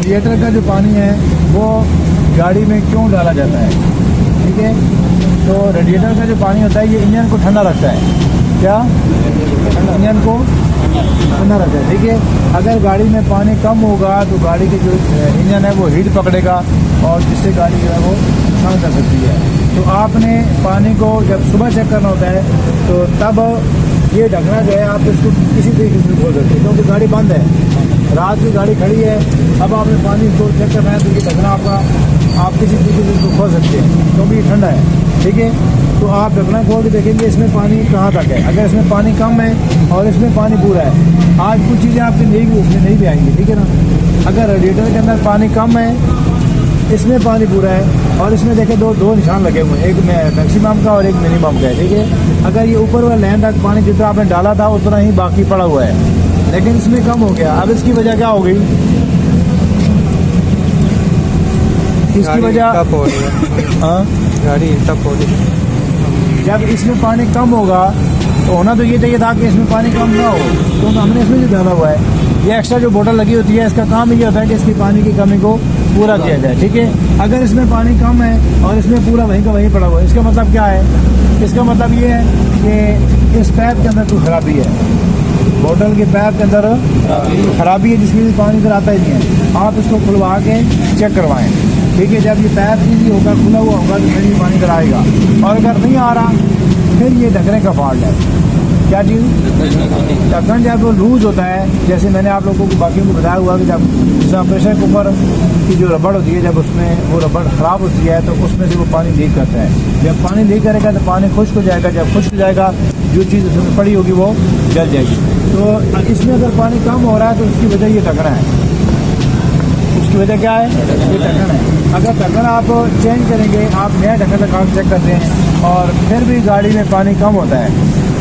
Radiator का जो पानी है वो गाड़ी में क्यों डाला जाता है, ठीक है। तो रेडिएटर का जो पानी होता है ये इंजन को ठंडा रखता है, क्या इंजन को ठंडा रखता है, ठीक है। अगर गाड़ी में पानी कम होगा तो गाड़ी के जो इंजन है वो हीट पकड़ेगा और जिससे गाड़ी जो है वो नुकसान कर सकती है। तो आपने पानी को जब सुबह चेक करना होता है तो तब ये ढकना जो है आप इसको किसी तरीके से खोल सकते हैं, क्योंकि गाड़ी बंद है, रात की गाड़ी खड़ी है, अब आपने पानी को चेक करना है तो ये ढकना आपका आप किसी तरीके से इसको खोल सकते हैं क्योंकि ये ठंडा है, ठीक है। तो आप ढकना खोल के देखेंगे इसमें पानी कहाँ तक है। अगर इसमें पानी कम है और इसमें पानी पूरा है, आज कुछ चीज़ें आपकी नहीं भी इसमें नहीं भी आएंगी, ठीक है ना। अगर रेडिएटर के अंदर पानी कम है, इसमें पानी पूरा है और इसमें देखें दो निशान लगे हुए हैं, एक मैक्सिमम का और एक मिनिमम का है, ठीक है। अगर ये ऊपर वाला लाइन तक पानी जितना आपने डाला था उतना ही बाकी पड़ा हुआ है, लेकिन इसमें कम हो गया। अब इसकी वजह क्या हो गई, इसकी वजह हाँ गाड़ी टप हो गई। जब इसमें पानी कम होगा तो होना तो ये चाहिए था कि इसमें पानी कम ना हो, तो हमने इसमें जो डाला हुआ है ये एक्स्ट्रा जो बोतल लगी होती है इसका काम ये होता है कि इसकी पानी की कमी को पूरा किया जाए, ठीक है। अगर इसमें पानी कम है और इसमें पूरा वहीं का वहीं पड़ा हुआ है, इसका मतलब क्या है, इसका मतलब ये है कि इस पैप के अंदर कोई खराबी है, बोतल के पैप के अंदर खराबी है जिसकी पानी इधर आता ही नहीं है। आप इसको खुलवा के चेक करवाएं, ठीक है। जब ये पैप इजी होगा, खुला हुआ होगा तो फिर ये पानी इधर आएगा, और अगर नहीं आ रहा फिर ये ढकने का फॉल्ट है। क्या चीज़, ढक्कन जब वो लूज़ होता है, जैसे मैंने आप लोगों को बाकी को बताया हुआ कि जब जैसा प्रेशर कुकर की जो रबड़ होती है, जब उसमें वो रबड़ ख़राब होती है तो उसमें से वो पानी लीक करता है। जब पानी लीक करेगा तो पानी खुश्क हो जाएगा, जब खुश्क हो जाएगा जो चीज़ उसमें पड़ी होगी वो जल जाएगी। तो इसमें अगर पानी कम हो रहा है तो उसकी वजह ये ढकना है, उसकी वजह क्या है, ये ढक्कन है। अगर ढक्कन आप चेंज करेंगे, आप नया ढक्कन लगा के चेक करते हैं और फिर भी गाड़ी में पानी कम होता है,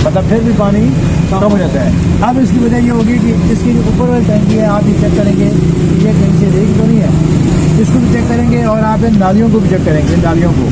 मतलब फिर भी पानी कम हो जाता है। अब इसकी वजह ये होगी कि इसकी जो ऊपर वाली टंकी है आप ये चेक करेंगे कि ये कहीं से लीक तो नहीं है, इसको भी चेक करेंगे और आप इन नालियों को भी चेक करेंगे, नालियों को,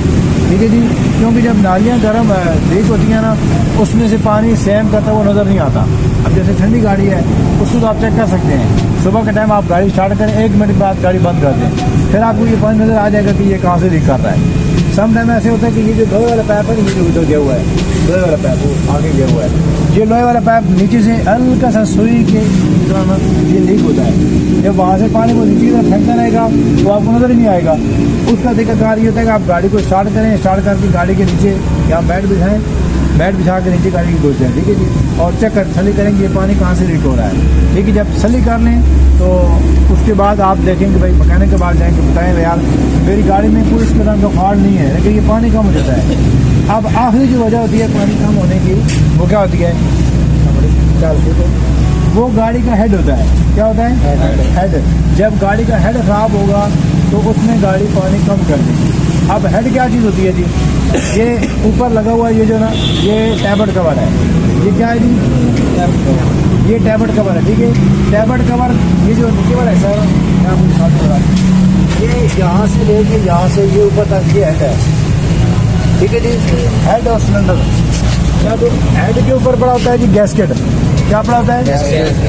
ठीक है जी। क्योंकि जब नालियाँ गर्म लीक होती हैं ना, उसमें से पानी सेम करता हुआ नज़र नहीं आता। अब जैसे ठंडी गाड़ी है उसको तो आप चेक कर सकते हैं, सुबह के टाइम आप गाड़ी स्टार्ट करें, 1 मिनट के बाद गाड़ी बंद कर दें, फिर आपको ये पानी नज़र आ जाएगा कि ये कहाँ से लीक कर रहा है। सम टाइम ऐसे होता है कि ये जो लोहे वाला पाइप है ये जो उधर गया हुआ है, लोहे वाला पाइप वो आगे गया हुआ है, ये लोहे वाला पाइप नीचे से हल्का सा सुई के ये लीक होता है। जब वहाँ से पानी को नीचे की तरफ फेंकता रहेगा तो आपको नज़र ही नहीं आएगा। उसका तरीकाकार ये होता है कि आप गाड़ी को स्टार्ट करें, स्टार्ट करके गाड़ी के नीचे या मैट बिछाएँ, मैट बिछा के नीचे गाड़ी की घुस जाए, ठीक है जी, और चेक कर सली करेंगे ये पानी कहाँ से लीक हो रहा है, ठीक है। जब सली कर लें तो उसके बाद आप देखेंगे भाई मैकेनिक के पास जाएंगे, बताएं यार मेरी गाड़ी में कोई इस तरह का फॉल्ट नहीं है, लेकिन ये पानी कम हो जाता है। अब आखिरी जो वजह होती है पानी कम होने की वो क्या होती है, वो गाड़ी का हेड होता है। क्या होता है, हेड। जब गाड़ी का हेड ख़राब होगा तो उसमें गाड़ी पानी कम कर देगी। अब हेड क्या चीज़ होती है जी, ये ऊपर लगा हुआ ये जो ना ये टैबलेट कवर है, ये क्या है जी, ये टैबलेट कवर है, ठीक है। टैबलेट कवर ये जो नीचे वाला है सर, मैं आपको दिखाता हूँ, ये यहाँ से लेके यहाँ से ये ऊपर तक ये हेड है, ठीक है जी। हेड और सिलेंडर, जब हेड के ऊपर पड़ा होता है जी गैस्केट, क्या पड़ा होता है,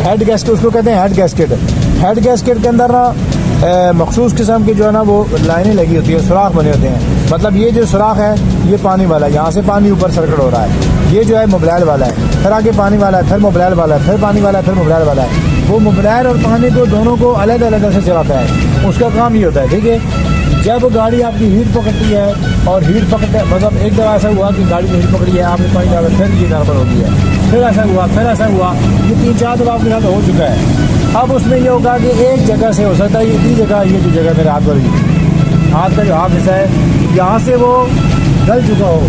हेड गैस्केट, उसको कहते हैं हेड गैस्केट। हेड गैस्केट के अंदर ना मखसूस किस्म की जो है ना वो लाइनें लगी होती है, सुराख बने होते हैं। मतलब ये जो सुराख है ये पानी वाला है, यहाँ से पानी ऊपर सर्कल हो रहा है, ये जो है मोबाइल वाला है, फिर आगे पानी वाला है, फिर मोबाइल वाला है, फिर पानी वाला है, फिर मोबाइल वाला है। वो मोबाइल और पानी को दोनों को अलग अलग से चलाता है, उसका काम ये होता है, ठीक है। जब गाड़ी आपकी हीट पकड़ती है और हीट पकड़ते मतलब एक दफ़ा ऐसा हुआ कि गाड़ी में हीट पकड़ी है, आपने पानी डाला, फिर ये नॉर्मल हो गया, फिर ऐसा हुआ, फिर ऐसा हुआ, ये 3-4 दफ़ा आपके साथ हो चुका है। अब उसमें ये होगा कि एक जगह से हो सकता है, ये इतनी जगह, ये जो जगह मेरे हाथ पर हाथ का जो हाथ हिस्सा है यहाँ से वो गल चुका हो,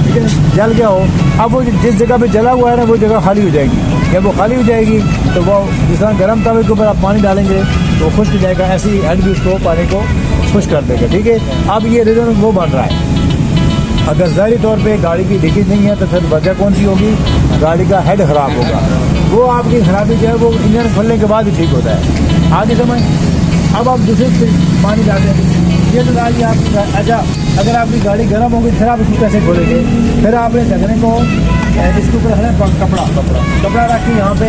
ठीक है, जल गया हो। अब वो जिस जगह पे जला हुआ है ना वो जगह खाली हो जाएगी। जब वो खाली हो जाएगी तो वो जिस तरह गर्म तवे के ऊपर आप पानी डालेंगे तो खुश्क हो जाएगा, ऐसे ही हेड भी उसको पानी को खुश्क कर देगा, ठीक है। अब ये रीज़न वो बन रहा है। अगर ज़ाहिरी तौर पे गाड़ी की लीकेज नहीं है तो फिर वजह कौन सी होगी, गाड़ी का हेड ख़राब होगा। वो आपकी खराबी जो है वो इंजन खोलने के बाद ही ठीक होता है, आगे समझ। अब आप दूसरे पानी डालते हैं, ये तो डालिए आप। अच्छा, अगर आपकी गाड़ी गर्म होगी फिर आप इसको कैसे खोलेंगे, फिर आपने ढकने को इसके ऊपर है कपड़ा रख के यहाँ पे